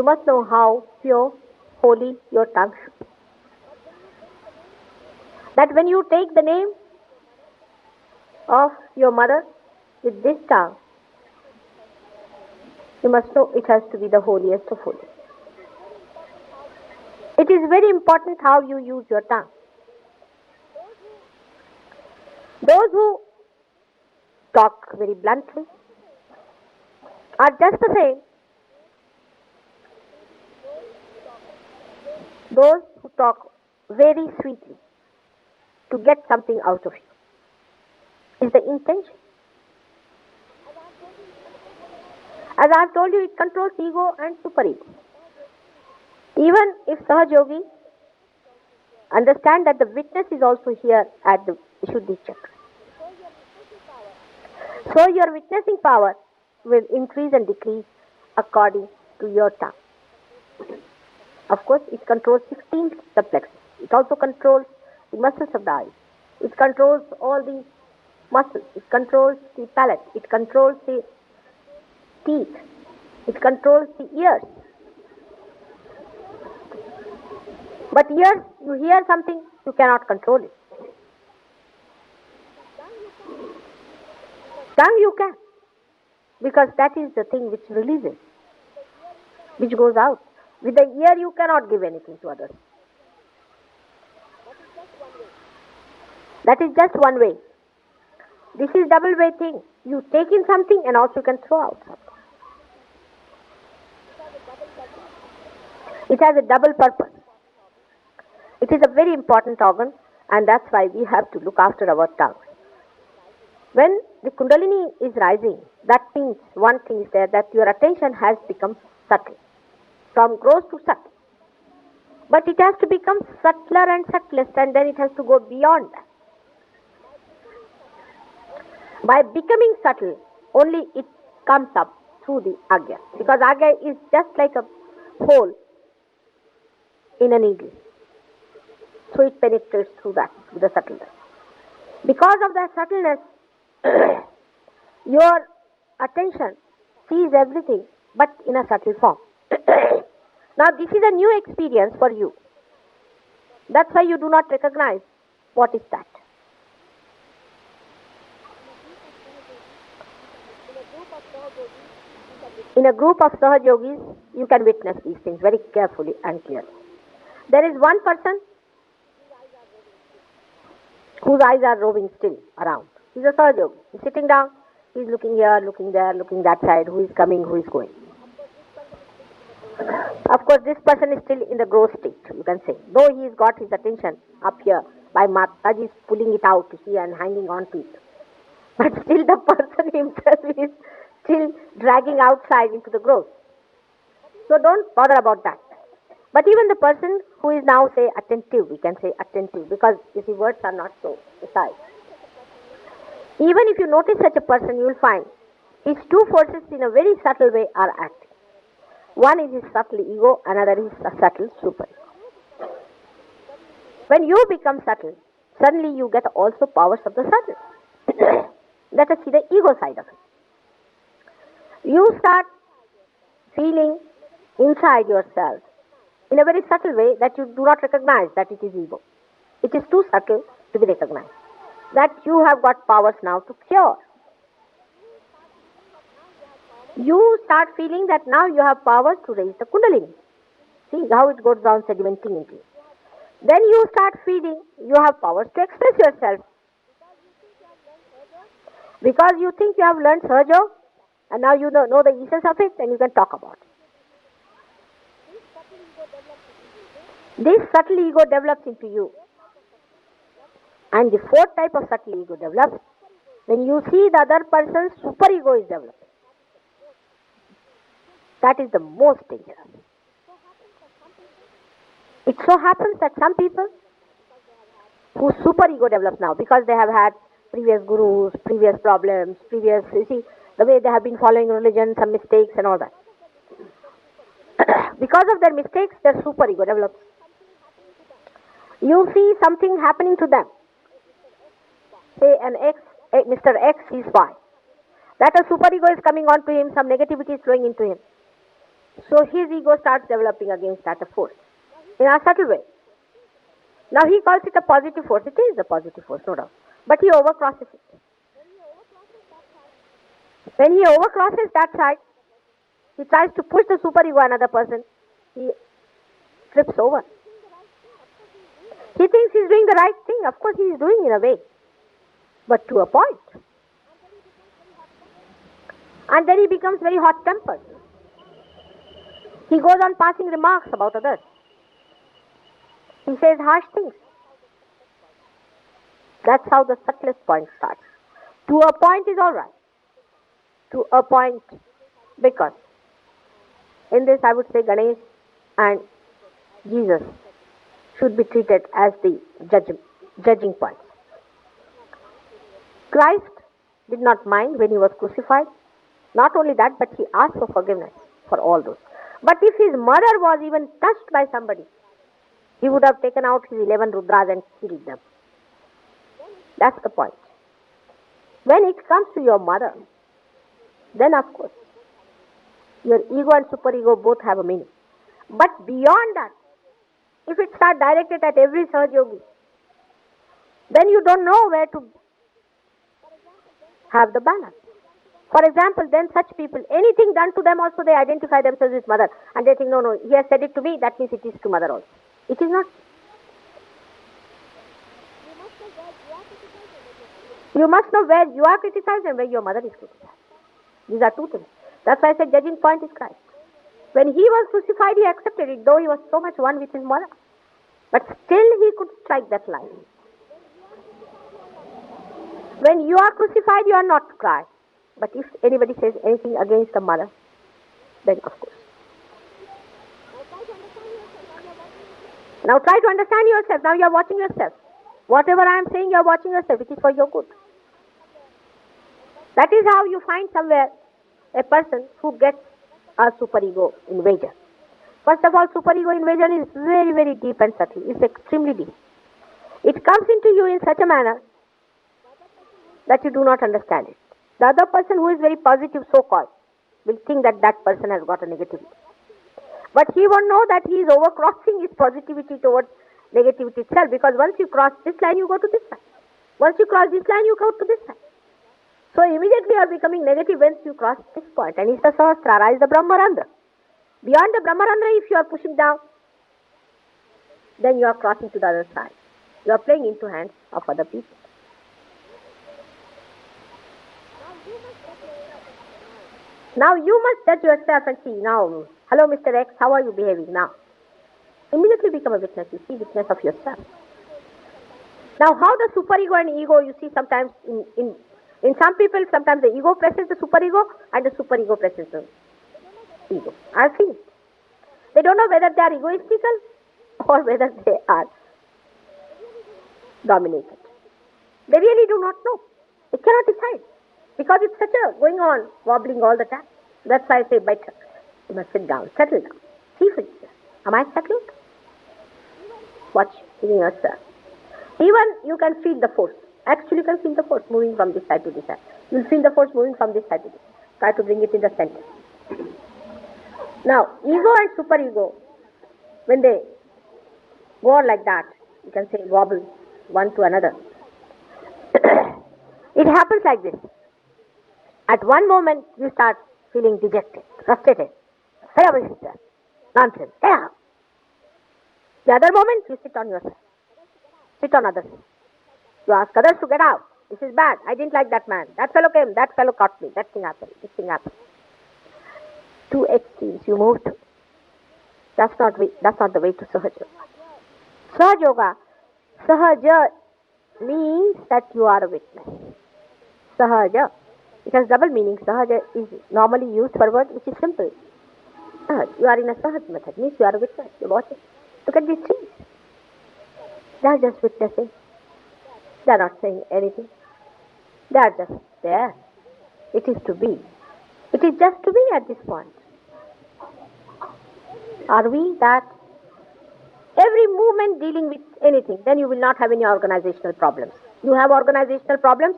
must know how pure, holy your tongue should be. That when you take the name of your mother with this tongue, you must know it has to be the holiest of holy. It is very important how you use your tongue. Those who talk very bluntly are just the same. Those who talk very sweetly to get something out of you is the intention. As I have told you, it controls ego and superego. Even if Sahaj Yogi understand that the witness is also here at the Vishuddhi Chakra. So your witnessing power will increase and decrease according to your tongue. Of course, it controls 16 subplexes. It also controls the muscles of the eyes. It controls all the muscles. It controls the palate. It controls the teeth. It controls the ears. But ears, you hear something, you cannot control it. Tongue you can, because that is the thing which releases, which goes out. With the ear you cannot give anything to others. That is just one way. This is double way thing. You take in something and also you can throw out something. It has a double purpose. It is a very important organ, and that's why we have to look after our tongue. When the Kundalini is rising, that means one thing is there, that your attention has become subtle, from gross to subtle. But it has to become subtler and subtlest, and then it has to go beyond that. By becoming subtle, only it comes up through the Agya. Because Agya is just like a hole in a needle. So it penetrates through that, with the subtleness. Because of that subtleness, your attention sees everything, but in a subtle form. Now this is a new experience for you. That's why you do not recognize what is that. In a group of Sahaj Yogis, you can witness these things very carefully and clearly. There is one person whose eyes are roving still around. He's a Sahaj Yogi. He's sitting down, he's looking here, looking there, looking that side, who is coming, who is going. Of course, this person is still in the gross state, you can say. Though he's got his attention up here, by Mataji is pulling it out, you see, and hanging on to it. But still the person himself is still dragging outside into the gross. So don't bother about that. But even the person who is now, say, attentive, we can say attentive, because you see, words are not so precise. Even if you notice such a person, you will find his two forces in a very subtle way are acting. One is his subtle ego, another is a subtle super. When you become subtle, suddenly you get also powers of the subtle. Let us see the ego side of it. You start feeling inside yourself in a very subtle way that you do not recognize that it is ego. It is too subtle to be recognized. That you have got powers now to cure. You start feeling that now you have powers to raise the Kundalini. See how it goes down sedimenting into you. Then you start feeling you have powers to express yourself. Because you think you have learned Sahaja Yoga, and now you know the essence of it, and you can talk about it. This subtle ego develops into you. And the fourth type of subtle ego develops when you see the other person's super ego is developed. That is the most dangerous. It so happens that some people whose super ego develops now because they have had previous gurus, previous problems, you see, the way they have been following religion, some mistakes and all that. Because of their mistakes, their super ego develops. You see something happening to them. Say Mr. X is Y. That a super ego is coming on to him, some negativity is flowing into him. So his ego starts developing against that force in a subtle way. Now he calls it a positive force. It is a positive force, no doubt. But he overcrosses it. When he overcrosses that side, he tries to push the superego another person. He trips over. He thinks he's doing the right thing. Of course, he is doing in a way, but to a point. And then he becomes very hot-tempered. He goes on passing remarks about others. He says harsh things. That's how the subtlest point starts. To a point is all right. To a point, because in this I would say Ganesh and Jesus should be treated as the judging points. Christ did not mind when he was crucified. Not only that, but he asked for forgiveness for all those. But if his mother was even touched by somebody, he would have taken out his 11 Rudras and killed them. That's the point. When it comes to your mother, then of course, your ego and superego both have a meaning. But beyond that, if it's not directed at every Sahaja Yogi, then you don't know where to have the balance. For example, then such people, anything done to them also they identify themselves with mother and they think, no, he has said it to me, that means it is to mother also. It is not. You must know where you are criticized and where your mother is criticized. These are two things. That's why I said judging point is Christ. When he was crucified, he accepted it, though he was so much one with his mother. But still he could strike that line. When you are crucified, you are not to cry. But if anybody says anything against the mother, then of course. Now try to understand yourself. Now you are watching yourself. Whatever I am saying, you are watching yourself. It is for your good. That is how you find somewhere a person who gets a superego invasion. First of all, superego invasion is very, very deep and subtle. It's extremely deep. It comes into you in such a manner that you do not understand it. The other person who is very positive, so-called, will think that that person has got a negativity. But he won't know that he is overcrossing his positivity towards negativity itself, because once you cross this line, you go to this side. Once you cross this line, you go to this side. So immediately you are becoming negative once you cross this point. And it's the Sahasrara, is the Brahmarandra. Beyond the Brahmarandra, if you are pushing down, then you are crossing to the other side. You are playing into hands of other people. Now you must judge yourself and see, now, hello Mr. X, how are you behaving now? Immediately become a witness. You see witness of yourself. Now how the superego and ego, you see sometimes in some people, sometimes the ego presses the superego and the superego presses the ego. I've seen it. They don't know whether they are egoistical or whether they are dominated. They really do not know. They cannot decide. Because it's such a going on, wobbling all the time. That's why I say better. You must sit down, settle down. See for yourself. Am I settled? Watch within yourself. Even you can feel the force. Actually, you can feel the force moving from this side to this side. You'll feel the force moving from this side to this. Try to bring it in the center. Now, ego and superego, when they go on like that, you can say wobble one to another. It happens like this. At one moment, you start feeling dejected, frustrated. Hey, sister, nonsense. Yeah. The other moment, you sit on yourself. Sit on others. You ask others to get out. This is bad. I didn't like that man. That fellow came. That fellow caught me. That thing happened. This thing happened. Two extremes you move to. That's not the way to Sahaja Yoga. Sahaja Yoga. Sahaja means that you are a witness. Sahaja. It has double meaning. Sahaja is normally used for a word which is simple. You are in a Sahaj method. Means you are a witness. You watch it. Look at these trees. They are just witnessing. They are not saying anything. They are just there. It is to be. It is just to be at this point. Are we that? Every movement dealing with anything, then you will not have any organizational problems. You have organizational problems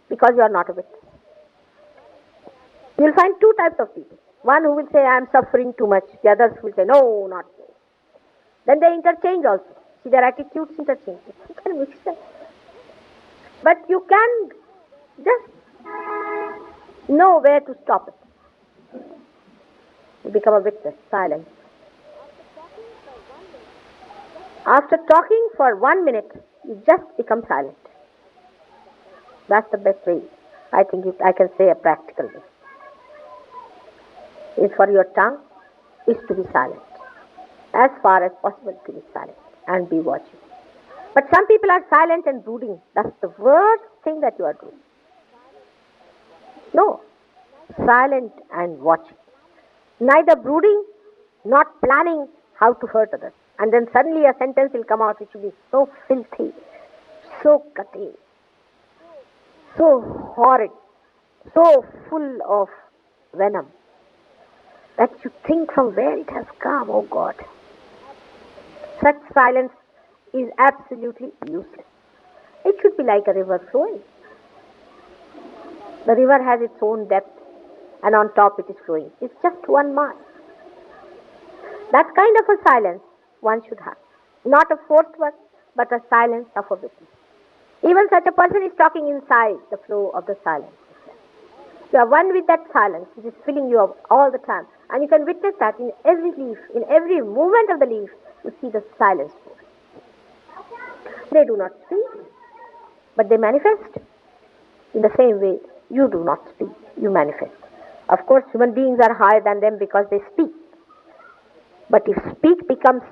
because you are not a witness. You will find two types of people. One who will say, I am suffering too much. The others will say, no, not me. Then they interchange also. See, their attitudes interchange. You can mix them. But you can just know where to stop it. You become a witness, silent. After talking for 1 minute, you just become silent. That's the best way. I think I can say a practical way. Is for your tongue is to be silent. As far as possible to be silent and be watching. But some people are silent and brooding. That's the worst thing that you are doing. No. Silent and watching. Neither brooding, not planning how to hurt others. And then suddenly a sentence will come out which will be so filthy, so cutting, so horrid, so full of venom that you think from where it has come, oh God. Such silence is absolutely useless. It should be like a river flowing. The river has its own depth and on top it is flowing. It's just 1 mile. That kind of a silence one should have. Not a forced one, but a silence of a witness. Even such a person is talking inside the flow of the silence. You are one with that silence which is filling you up all the time. And you can witness that in every leaf, in every movement of the leaf, you see the silence flow. They do not speak, but they manifest. In the same way, you do not speak, you manifest. Of course, human beings are higher than them because they speak. But if speak becomes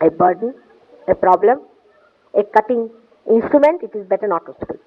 a burden, a problem, a cutting instrument, it is better not to speak.